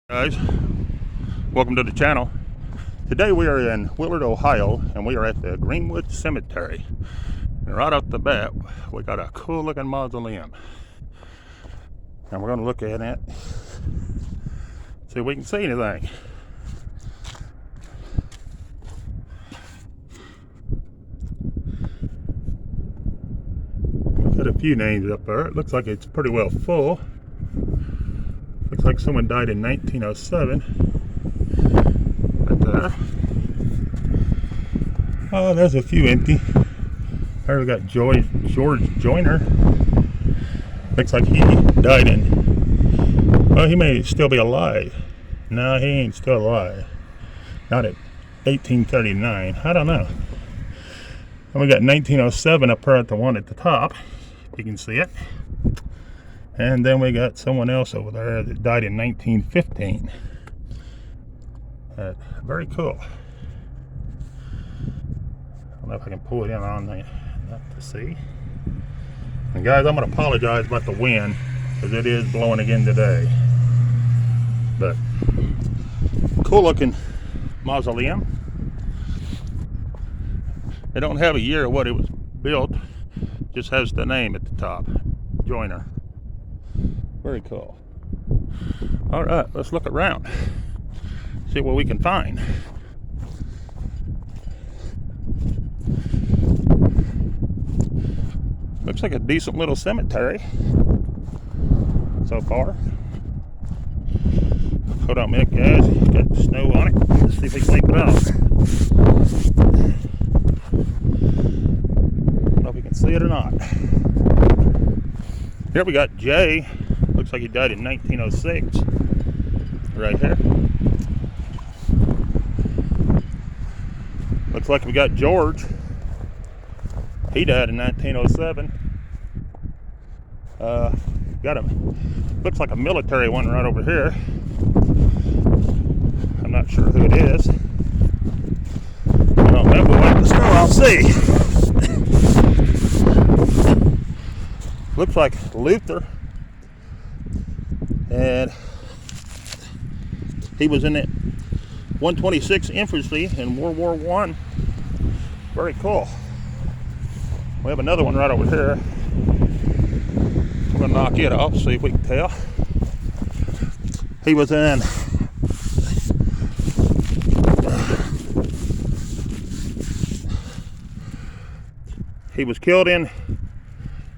Guys, welcome to the channel. Today we are in Willard, Ohio, and we are at the Greenwood Cemetery. And right off the bat, we got a cool looking mausoleum. And we're going to look at it, see if we can see anything. Got a few names up there. It looks like it's pretty well full. Looks like someone died in 1907. Right there. Oh, there's a few empty. There we got George Joyner. Looks like he died in... Well, he may still be alive. No, he ain't still alive. Not at 1839. I don't know. And we got 1907 up there at the one at the top. You can see it. And then we got someone else over there that died in 1915. Very cool. I don't know if I can pull it in on the to see. And guys, I'm going to apologize about the wind because it is blowing again today. But cool looking mausoleum. They don't have a year of what it was built. Just has the name at the top, Joyner. Very cool. All right, let's look around. See what we can find. Looks like a decent little cemetery so far. Hold on a minute, guys. Got snow on it. Let's see if we can leave it off. I don't know if we can see it or not. Here we got Jay. Looks like he died in 1906. Right here. Looks like we got George. He died in 1907. Got a looks like a military one right over here. I'm not sure who it is. I don't know. We'll have to snow. I'll see. Looks like Luther. And he was in it 126 Infantry in World War I. Very cool. We have another one right over here. We're going to knock it off, see if we can tell. He was in he was killed in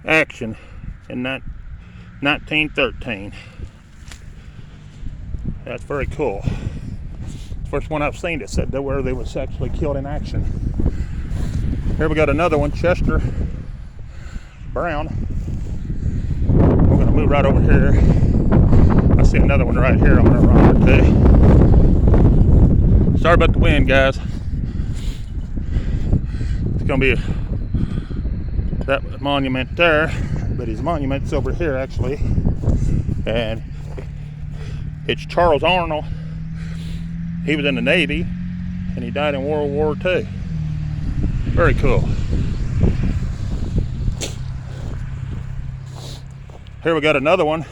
action in 1913. That's very cool. First one I've seen that said that where they was actually killed in action. Here we got another one, Chester Brown. We're gonna move right over here. I see another one right here. I'm gonna run over to. Sorry about the wind, guys. It's gonna be that monument there, but his monument's over here actually, and it's Charles Arnold. He was in the Navy, and he died in World War II. Very cool. Here we got another one.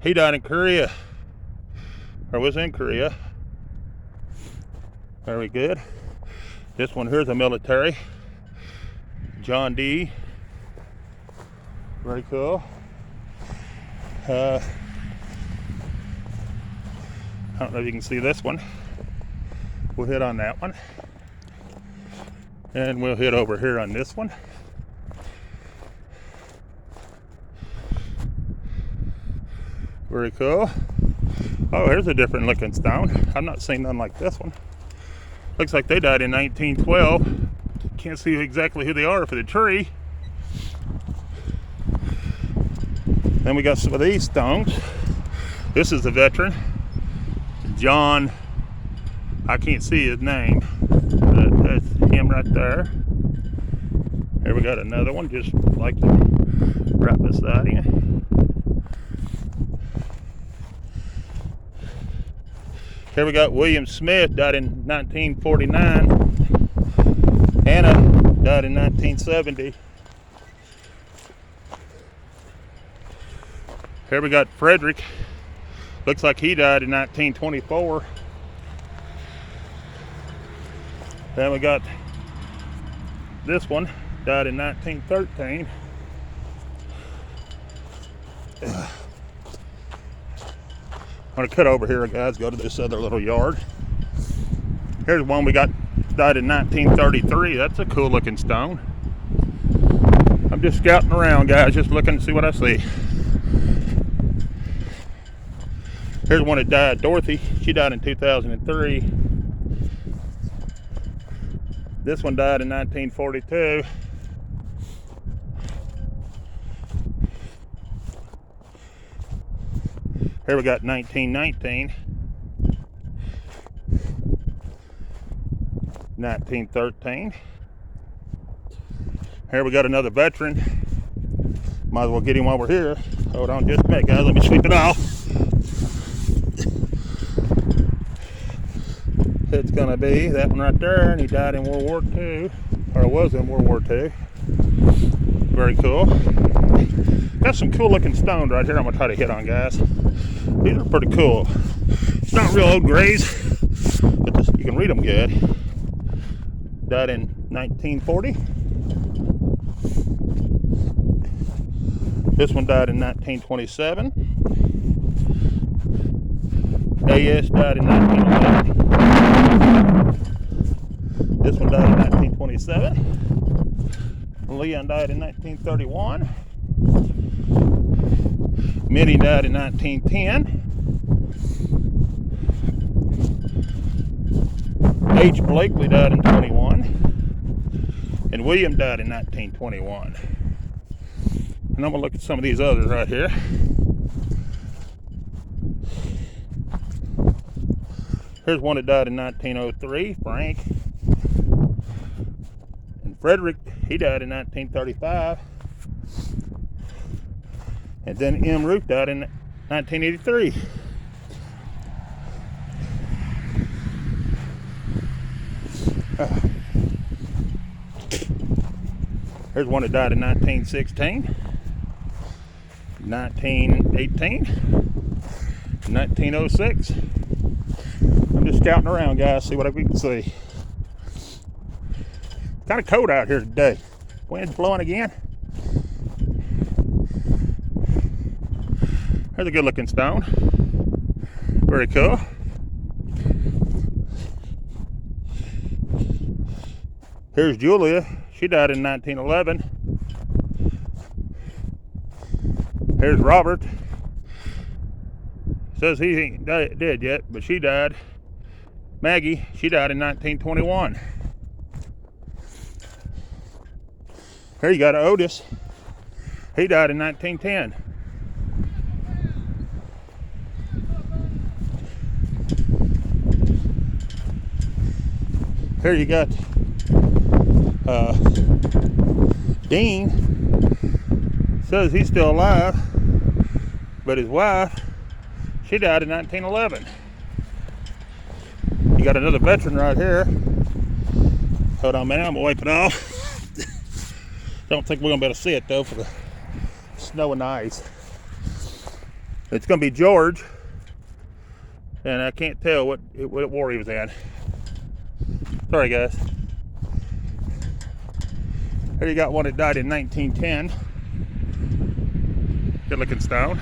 He died in Korea, or was in Korea. Very good. This one here's a military. John D. Very cool. I don't know if you can see this one. We'll hit on that one. And we'll hit over here on this one. Very cool. Oh, here's a different looking stone. I've not seen none like this one. Looks like they died in 1912. Can't see exactly who they are for the tree. Then we got some of these stones. This is a veteran. John, I can't see his name, but that's him right there. Here we got another one, just like right beside him. Here we got William Smith, died in 1949. Hannah died in 1970. Here we got Frederick. Looks like he died in 1924. Then we got this one, died in 1913. I'm gonna cut over here, guys, go to this other little yard. Here's one we got, died in 1933. That's a cool looking stone. I'm just scouting around, guys, just looking to see what I see. Here's one that died, Dorothy. She died in 2003. This one died in 1942. Here we got 1919. 1913. Here we got another veteran. Might as well get him while we're here. Hold on just a minute, guys. Let me sweep it off. It's gonna be that one right there, and he died in World War II, or was in World War II. Very cool. Got some cool looking stones right here I'm gonna try to hit on, guys. These are pretty cool. It's not real old grays, but you can read them good. Died in 1940. This one died in 1927. AS died in 1911. This one died in 1927. Leon died in 1931. Minnie died in 1910. H. Blakely died in 21. And William died in 1921. And I'm going to look at some of these others right here. Here's one that died in 1903, Frank. And Frederick, he died in 1935. And then M. Root died in 1983. Here's one that died in 1916, 1918, 1906. I'm just scouting around, guys, see what we can see. Kind of cold out here today. Wind's blowing again. There's a good looking stone. Very cool. Here's Julia. She died in 1911. Here's Robert. Says he ain't dead yet, but she died. Maggie, she died in 1921. Here you got Otis. He died in 1910. Here you got Dean. Says he's still alive, but his wife, she died in 1911. You got another veteran right here. Hold on a minute, I'm gonna wipe it off. Don't think we're gonna be able to see it though for the snow and the ice. It's gonna be George, and I can't tell what war he was in. Sorry, guys. Here you got one that died in 1910. Good looking stone.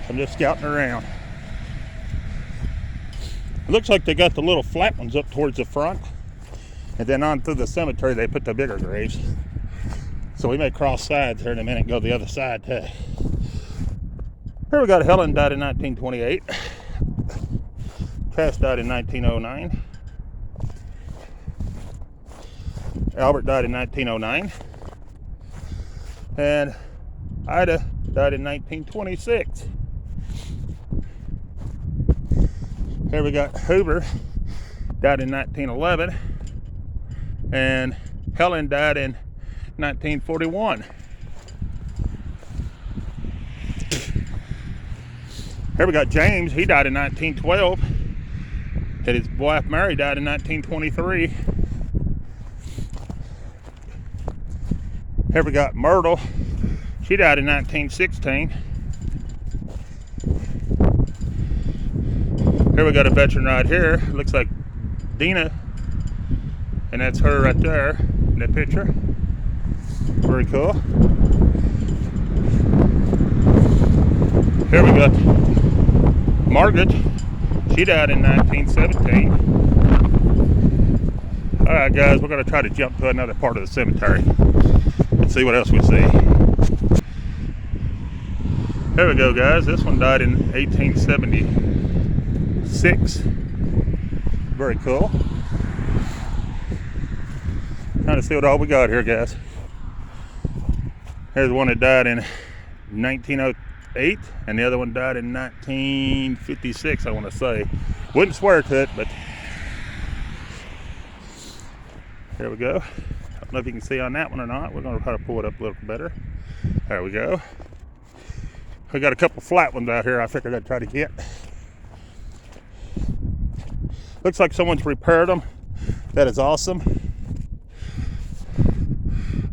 I'm just scouting around. It looks like they got the little flat ones up towards the front, and then on through the cemetery they put the bigger graves. So we may cross sides here in a minute and go the other side too. Here we got Helen, died in 1928. Cass died in 1909. Albert died in 1909. And Ida died in 1926. Here we got Hoover, died in 1911. And Helen died in 1941. Here we got James, he died in 1912. And his wife Mary died in 1923. Here we got Myrtle. She died in 1916. Here we got a veteran right here. Looks like Dina. And that's her right there in that picture. Very cool. Here we got Margaret. She died in 1917. Alright guys, we're going to try to jump to another part of the cemetery. Let's see what else we see. Here we go guys. This one died in 1876. Very cool. Trying to see what all we got here guys. Here's one that died in 1908 and the other one died in 1956, I want to say. Wouldn't swear to it, but here we go. I don't know if you can see on that one or not. We're going to try to pull it up a little better. There we go. We got a couple flat ones out here I figured I'd try to get. Looks like someone's repaired them. That is awesome.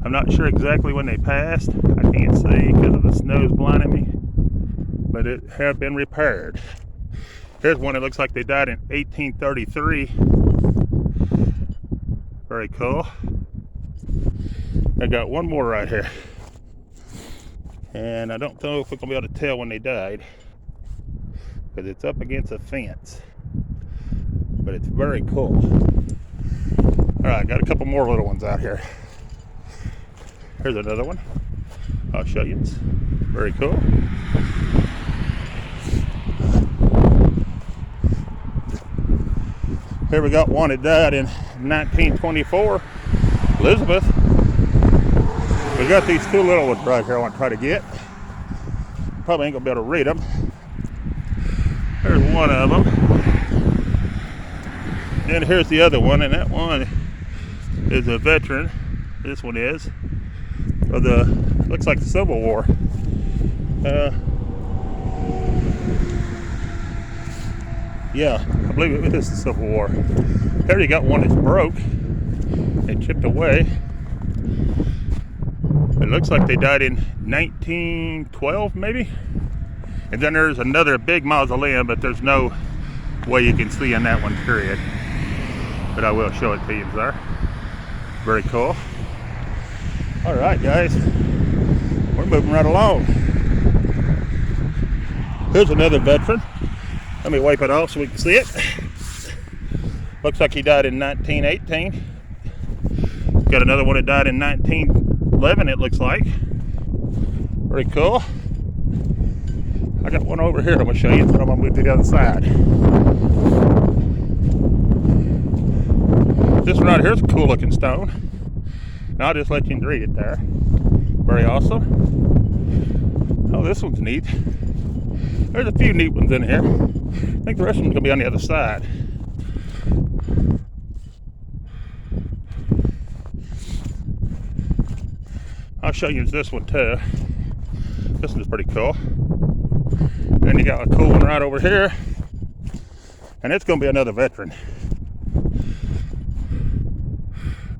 I'm not sure exactly when they passed. I can't see because of the snow's blinding me. But it have been repaired. Here's one that looks like they died in 1833. Very cool. I got one more right here. And I don't know if we're going to be able to tell when they died. Because it's up against a fence. But it's very cool. Alright, got a couple more little ones out here. Here's another one. I'll show you. It's very cool. Here we got one that died in 1924. Elizabeth. We got these two little ones right here I want to try to get. Probably ain't going to be able to read them. There's one of them. And here's the other one, and that one is a veteran. This one is. Of the, looks like the Civil War. Yeah, I believe it is the Civil War. There you got one that's broke and chipped away. It looks like they died in 1912 maybe. And then there's another big mausoleum, but there's no way you can see in that one, period. But I will show it to you there. Very cool. Alright guys, we're moving right along. Here's another veteran. Let me wipe it off so we can see it. Looks like he died in 1918. Got another one that died in 1911, it looks like. Very cool. I got one over here I'm going to show you, but I'm going to move to the other side. This one right here is a cool looking stone. Now I'll just let you read it there. Very awesome. Oh, this one's neat. There's a few neat ones in here. I think the rest of them are going to be on the other side. I'll show you this one too. This one's pretty cool. Then you got a cool one right over here. And it's going to be another veteran.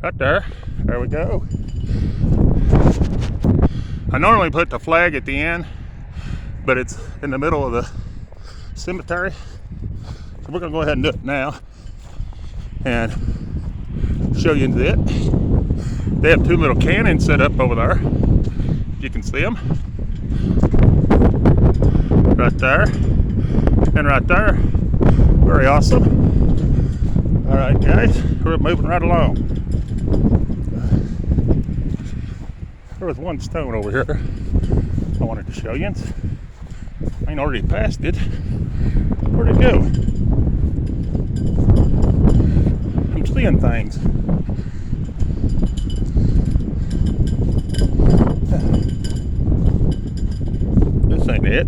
Right there. There we go. I normally put the flag at the end, but it's in the middle of the cemetery. So we're going to go ahead and do it now and show you it. They have two little cannons set up over there. You can see them. Right there and right there. Very awesome. Alright guys, we're moving right along. There was one stone over here I wanted to show you. I ain't already passed it. Where'd it go? I'm seeing things. This ain't it.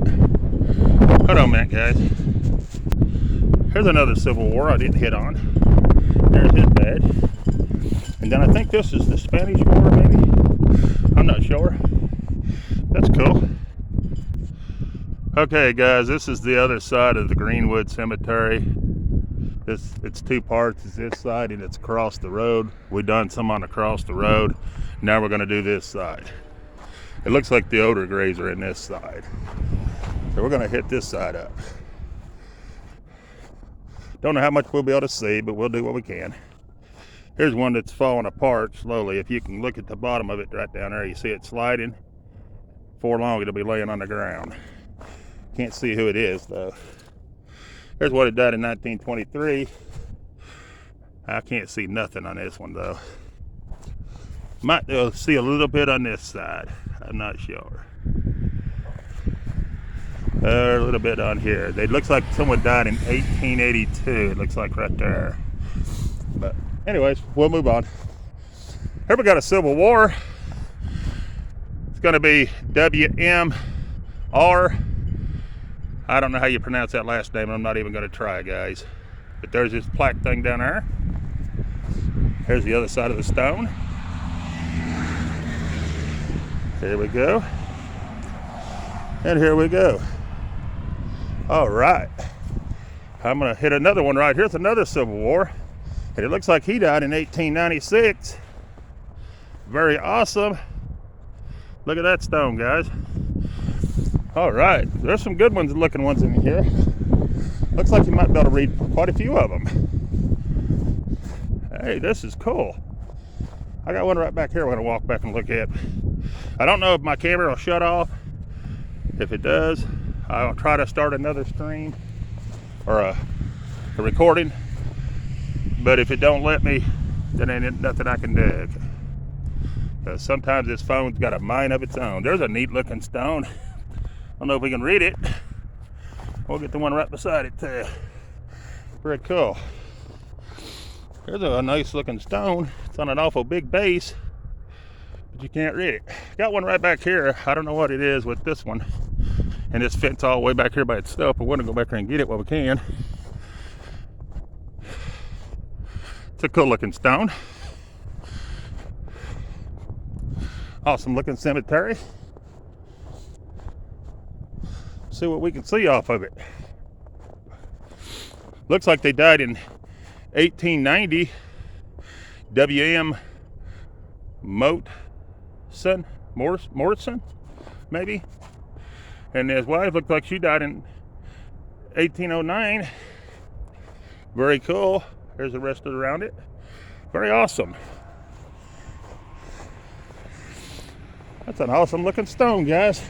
Hold on a minute, guys. Here's another Civil War I didn't hit on. There's his badge. And then I think this is the Spanish War, maybe? I'm not sure. That's cool. Okay, guys, this is the other side of the Greenwood Cemetery. It's two parts. It's this side and it's across the road. We done some on across the road. Now we're going to do this side. It looks like the odor graves are in this side. So we're gonna hit this side up. Don't know how much we'll be able to see, but we'll do what we can. Here's one that's falling apart slowly. If you can look at the bottom of it right down there, you see it sliding. Before long, it'll be laying on the ground. Can't see who it is though. Here's what it died in 1923. I can't see nothing on this one though. Might see a little bit on this side. I'm not sure. A little bit on here. It looks like someone died in 1882. It looks like right there. But anyways, we'll move on. Here we got a Civil War. It's going to be WMR. I don't know how you pronounce that last name. I'm not even going to try, guys. But there's this plaque thing down there. Here's the other side of the stone. Here we go. And here we go. All right. I'm going to hit another one right here. It's another Civil War. And it looks like he died in 1896. Very awesome. Look at that stone, guys. All right. There's some good ones looking ones in here. Looks like you might be able to read quite a few of them. Hey, this is cool. I got one right back here we're going to walk back and look at. I don't know if my camera will shut off. If it does, I'll try to start another stream or a recording. But if it don't let me, then ain't nothing I can do. Because sometimes this phone's got a mind of its own. There's a neat looking stone. I don't know if we can read it. We'll get the one right beside it too. Very cool. There's a nice looking stone. It's on an awful big base, but you can't read it. Got one right back here. I don't know what it is with this one. And this fence all the way back here by itself. But we're gonna go back here and get it while we can. It's a cool looking stone. Awesome looking cemetery. See what we can see off of it. Looks like they died in 1890. W.M. Morrison, maybe. And his wife looked like she died in 1809. Very cool. There's the rest of around it. Very awesome. That's an awesome looking stone, guys.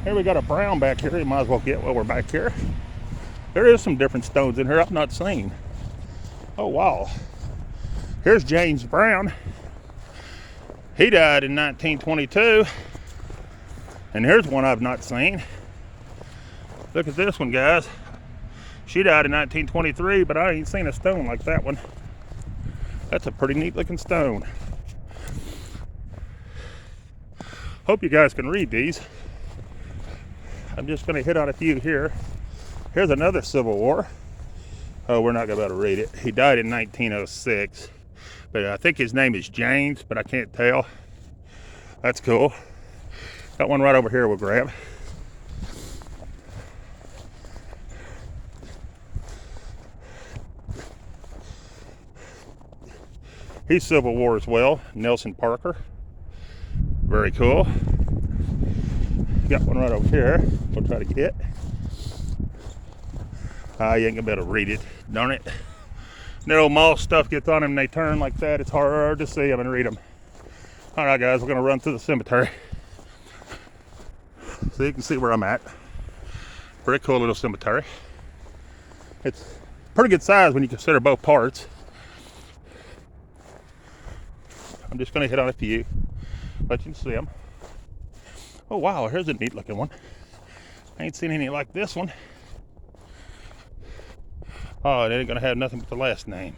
Here we got a brown back here. You might as well get while we're back here. There is some different stones in here I've not seen. Oh, wow. Here's James Brown. He died in 1922. And here's one I've not seen. Look at this one, guys. She died in 1923, but I ain't seen a stone like that one. That's a pretty neat looking stone. Hope you guys can read these. I'm just going to hit on a few here. Here's another Civil War. Oh, we're not going to be able to read it. He died in 1906. But I think his name is James, but I can't tell. That's cool. Got one right over here we'll grab. He's Civil War as well. Nelson Parker. Very cool. Got one right over here. We'll try to get. You ain't gonna be able to read it. Darn it. That old moss stuff gets on them and they turn like that. It's hard to see them and read them. All right, guys, we're gonna run through the cemetery so you can see where I'm at. Very cool little cemetery. It's pretty good size when you consider both parts. I'm just gonna hit on a few, let you see them. Oh wow, here's a neat looking one. I ain't seen any like this one. Oh, it ain't gonna have nothing but the last name.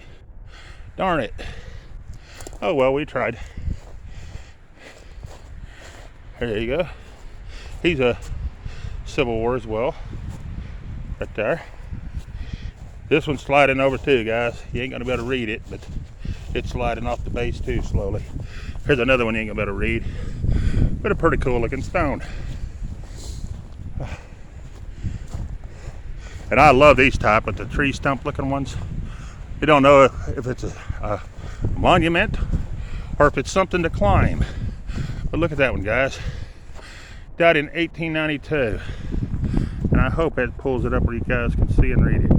Darn it. Oh well, we tried. There you go. He's a Civil War as well. Right there. This one's sliding over too, guys. You ain't gonna be able to read it, but it's sliding off the base too slowly. Here's another one you ain't gonna be able to read. But a pretty cool looking stone. And I love these type of the tree stump looking ones. You don't know if it's a monument or if it's something to climb. But look at that one, guys. Died in 1892. And I hope it pulls it up where you guys can see and read it.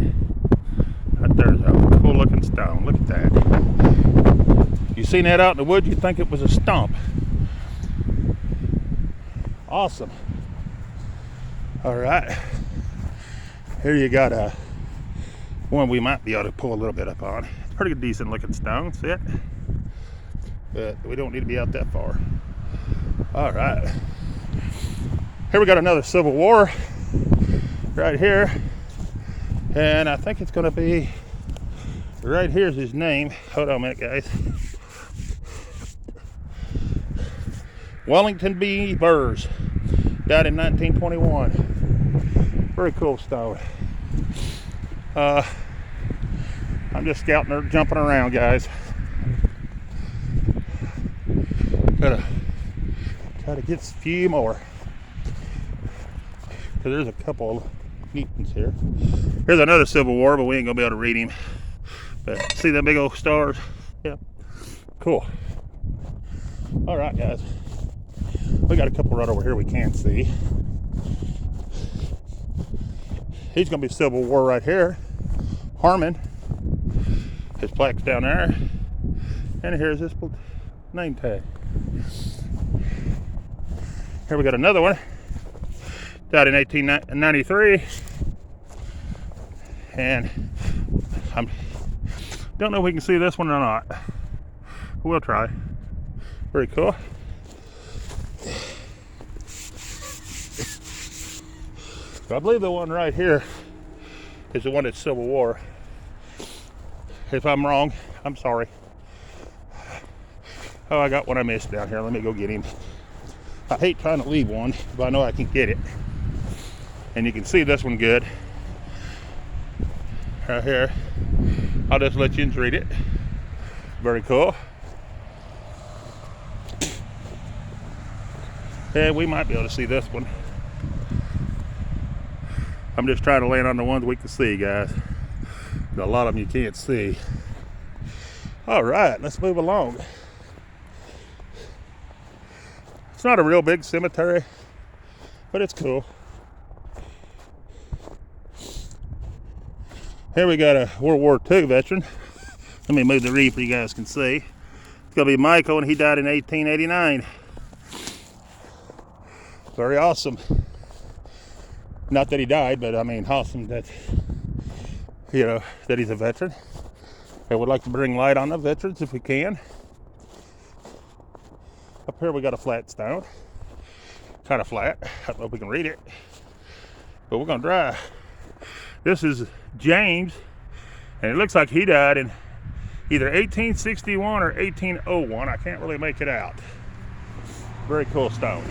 Right there's a cool looking stone. Look at that. You seen that out in the woods, you'd think it was a stump. Awesome. All right. Here you got a one we might be able to pull a little bit up on. It's a pretty decent looking stone, see it? But we don't need to be out that far. All right. Here we got another Civil War right here. And I think it's going to be right here's his name. Hold on a minute, guys. Wellington B. Burrs, died in 1921. Very cool stone. I'm just scouting or jumping around, guys. Gotta try to get a few more. Because there's a couple neat ones here. Here's another Civil War, but we ain't gonna be able to read him. But see them big old stars? Yeah. Cool. All right, guys. We got a couple right over here we can't see. He's gonna be Civil War right here. Harmon. His plaque's down there. And here's his name tag. Here we got another one. Died in 1893. And I don't know if we can see this one or not. We'll try. Very cool. So I believe the one right here is the one that's Civil War. If I'm wrong, I'm sorry. Oh, I got one I missed down here. Let me go get him. I hate trying to leave one if I know I can get it. And you can see this one good. Right here. I'll just let you read it. Very cool. And we might be able to see this one. I'm just trying to land on the ones we can see, guys. A lot of them you can't see. All right, let's move along. It's not a real big cemetery, but it's cool. Here we got a World War II veteran. Let me move the reef so you guys can see. It's gonna be Michael, and he died in 1889. Very awesome. Not that he died, but I mean, awesome that, you know, that he's a veteran. I would like to bring light on the veterans if we can. Up here we got a flat stone. Kind of flat. I don't know if we can read it. But we're gonna try. This is James, and it looks like he died in either 1861 or 1801. I can't really make it out. Very cool stone.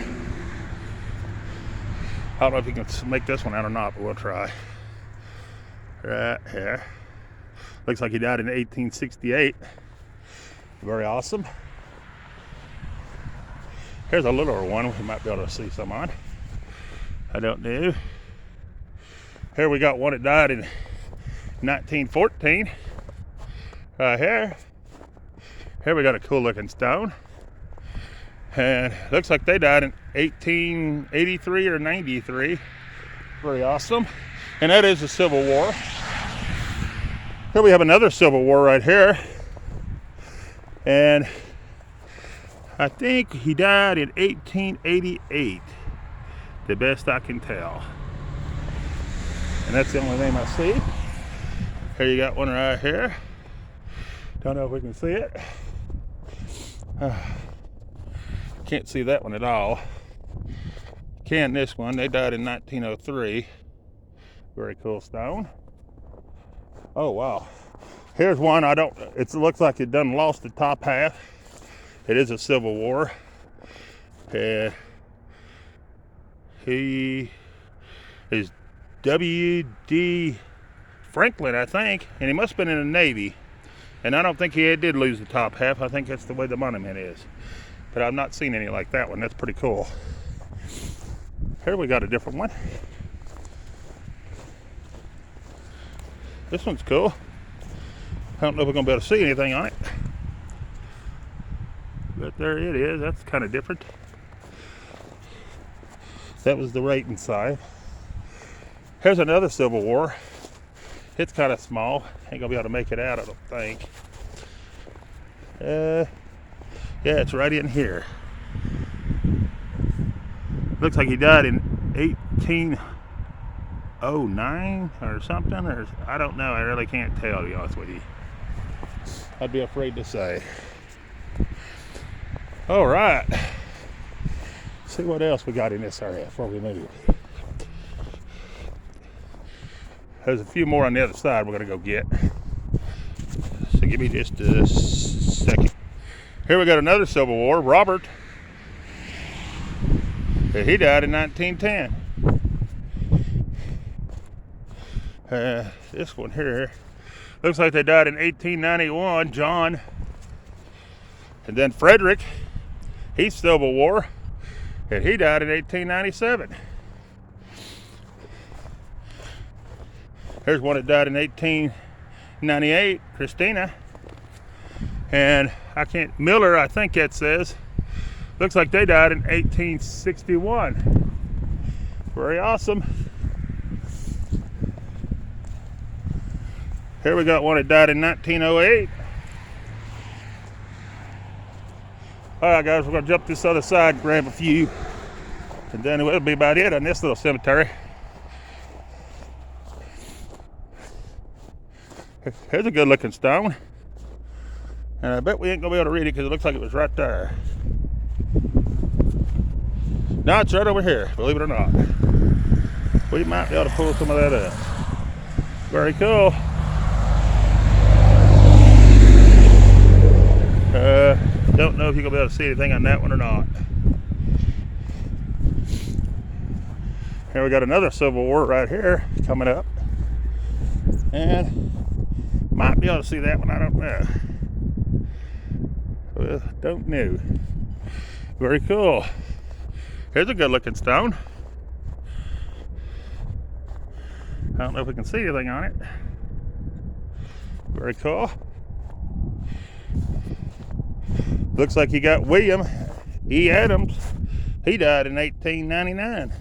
I don't know if you can make this one out or not, but we'll try. Right here. Looks like he died in 1868. Very awesome. Here's a littler one we might be able to see some on. I don't know. Here we got one that died in 1914. Right here. Here we got a cool looking stone. And looks like they died in 1883 or 93. Very awesome. And that is the Civil War. Here we have another Civil War right here. And I think he died in 1888, the best I can tell. And that's the only name I see. Here you got one right here. Don't know if we can see it. Can't see that one at all. Can this one. They died in 1903. Very cool stone. Oh wow. Here's one I don't, it looks like it done lost the top half. It is a Civil War. And he is W.D. Franklin, I think, and he must have been in the Navy. And I don't think he did lose the top half. I think that's the way the monument is. But I've not seen any like that one. That's pretty cool. Here we got a different one. This one's cool. I don't know if we're going to be able to see anything on it. there it is. That's kind of different. That was the rating side. Here's another Civil War. It's kind of small. Ain't gonna be able to make it out, I don't think. Yeah, it's right in here. Looks like he died in 1809 or something, or I don't know. I really can't tell, to be honest with you. I'd be afraid to say. All right. See what else we got in this area before we move. There's a few more on the other side we're gonna go get. So give me just a second. Here we got another Civil War. Robert. He died in 1910. This one here looks like they died in 1891. John. And then Frederick. He's Civil War. And he died in 1897. Here's one that died in 1898, Christina. And Miller, I think it says, looks like they died in 1861. Very awesome. Here we got one that died in 1908. All right, guys, we're gonna jump this other side, grab a few, and then it'll be about it on this little cemetery. Here's a good looking stone. And I bet we ain't gonna be able to read it because it looks like it was right there. No, it's right over here, believe it or not. We might be able to pull some of that up. Very cool. Don't know if you're gonna be able to see anything on that one or not. Here we got another Civil War right here coming up. And might be able to see that one, I don't know. Well, don't know. Very cool. Here's a good looking stone. I don't know if we can see anything on it. Very cool. Looks like you got William E. Adams. He died in 1899.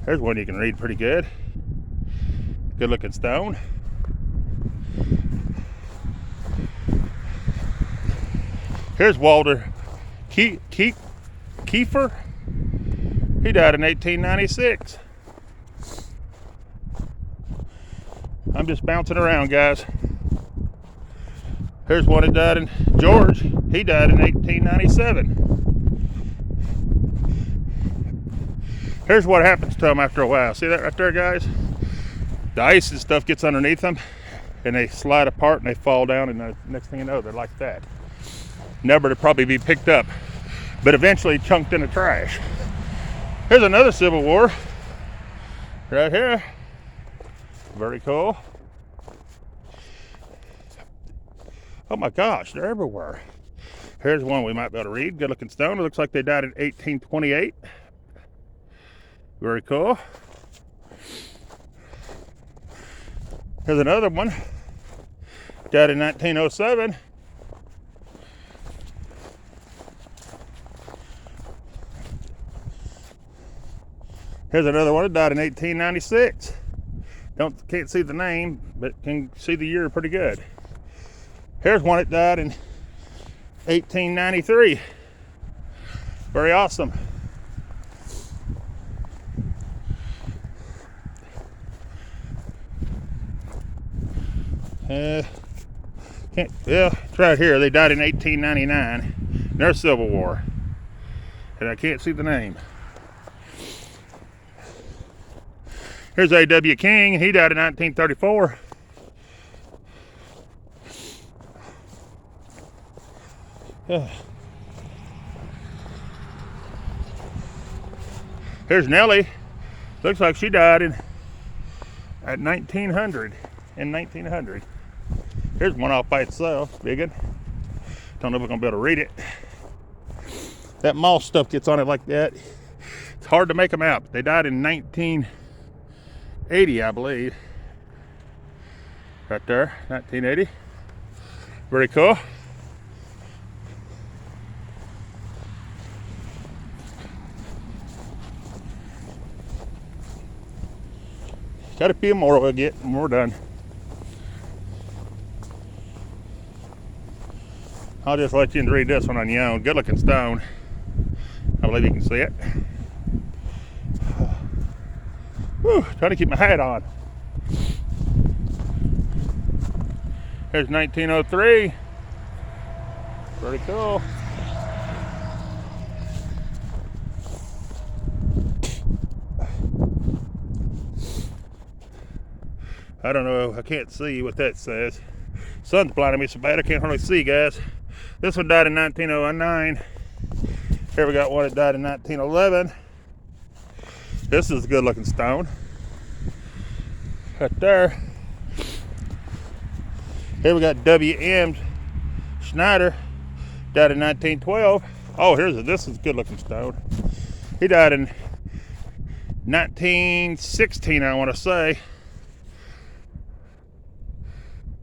There's one you can read pretty good. Good looking stone. Here's Walter Kiefer. He died in 1896. I'm just bouncing around, guys. Here's one that died in George. He died in 1897. Here's what happens to them after a while. See that right there, guys? The ice and stuff gets underneath them, and they slide apart and they fall down, and the next thing you know, they're like that. Never to probably be picked up, but eventually chunked in the trash. Here's another Civil War right here. Very cool. Oh my gosh, they're everywhere. Here's one we might be able to read. Good looking stone. It looks like they died in 1828. Very cool. Here's another one. Died in 1907. Here's another one that died in 1896. Can't see the name, but can see the year pretty good. Here's one that died in 1893. Very awesome. It's right here. They died in 1899. They're Civil War. And I can't see the name. Here's A.W. King. He died in 1934. Here's Nellie. Looks like she died at 1900. In 1900. Here's one off by itself. Big one. Don't know if we're going to be able to read it. That moss stuff gets on it like that. It's hard to make them out. They died in 1980, I believe. Right there, 1980. Very cool. Got a few more we'll get and we're done. I'll just let you read this one on your own. Good looking stone. I believe you can see it. Whew, trying to keep my hat on. There's 1903. Pretty cool. I don't know, I can't see what that says. Sun's blinding me so bad I can't hardly see, guys. This one died in 1909. Here we got one that died in 1911. This is a good looking stone. Right there. Here we got W.M. Schneider, died in 1912. Oh, this is a good looking stone. He died in 1916, I want to say.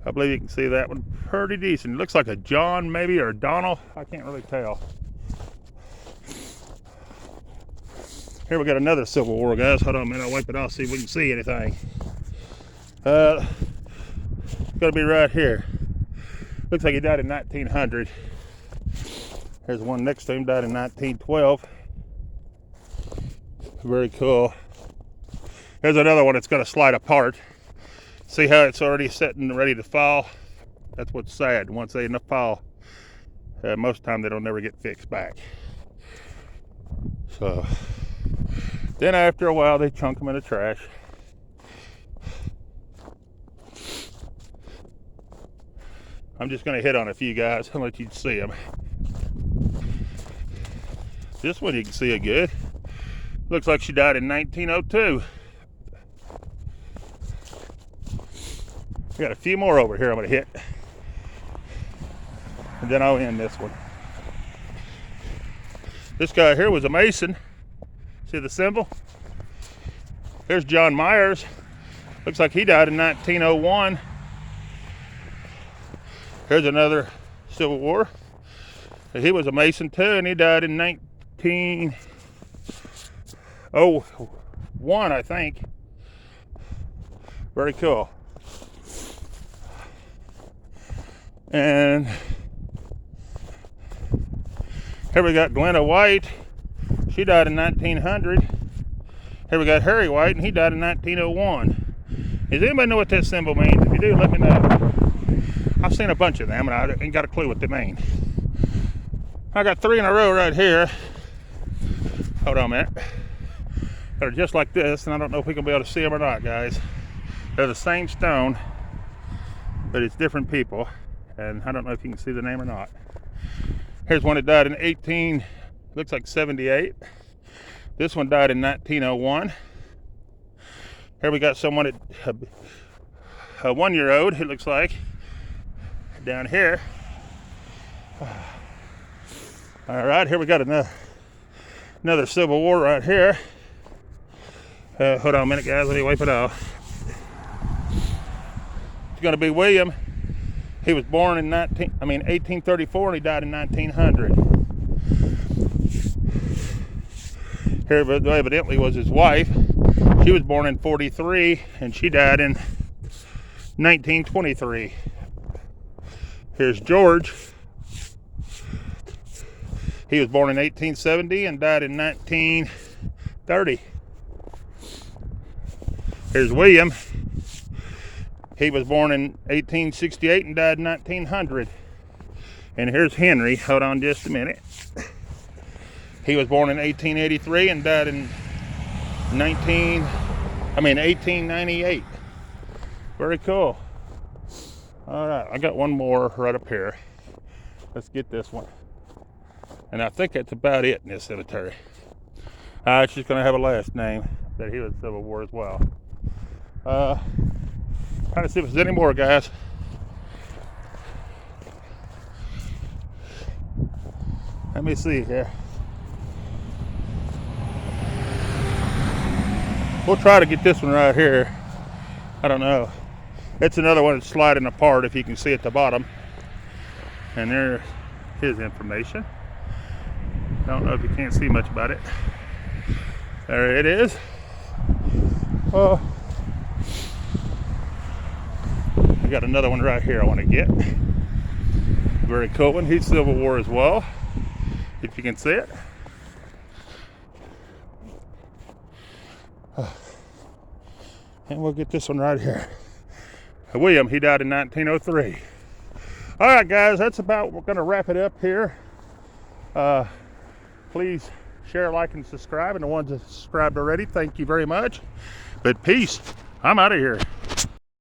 I believe you can see that one pretty decent. It looks like a John maybe, or a Donald. I can't really tell. Here we got another Civil War, guys. Hold on a minute, I'll wipe it off, see if we can see anything. It's gotta be right here. Looks like he died in 1900. There's one next to him, died in 1912. Very cool. There's another one that's gonna slide apart. See how it's already setting and ready to fall? That's what's sad. Once they fall, most of the time they don't never get fixed back. So then after a while they chunk them in the trash. I'm just going to hit on a few guys and let you see them. This one you can see it good. Looks like she died in 1902. We got a few more over here I'm going to hit. And then I'll end this one. This guy here was a Mason. See the symbol? Here's John Myers. Looks like he died in 1901. Here's another Civil War. He was a Mason too, and he died in 1901, I think. Very cool. And here we got Glenna White. She died in 1900. Here we got Harry White, and he died in 1901. Does anybody know what that symbol means? If you do, let me know. I've seen a bunch of them, and I ain't got a clue what they mean. I got 3 in a row right here. Hold on a minute. They're just like this, and I don't know if we can be able to see them or not, guys. They're the same stone, but it's different people. And I don't know if you can see the name or not. Here's one that died in looks like 78. This one died in 1901. Here we got someone at a 1-year-old, it looks like, down here. All right, here we got another Civil War right here. Hold on a minute, guys, let me wipe it off. It's gonna be William. He was born in 1834, and he died in 1900. Here evidently was his wife. She was born in 43, and she died in 1923. Here's George. He was born in 1870 and died in 1930. Here's William. He was born in 1868 and died in 1900. And here's Henry. Hold on just a minute. He was born in 1883 and died in 1898. Very cool. All right, I got one more right up here. Let's get this one. And I think that's about it in this cemetery. It's just going to have a last name that he was Civil War as well. Trying to see if there's any more, guys. Let me see here. We'll try to get this one right here. I don't know. It's another one that's sliding apart, if you can see at the bottom. And there's his information. I don't know if you can't see much about it. There it is. I got another one right here I want to get. Very cool one. He's Civil War as well, if you can see it. And we'll get this one right here. William, he died in 1903. All right, guys, that's about, we're going to wrap it up here. Please share, like, and subscribe. And the ones that subscribed already, thank you very much. But peace. I'm out of here.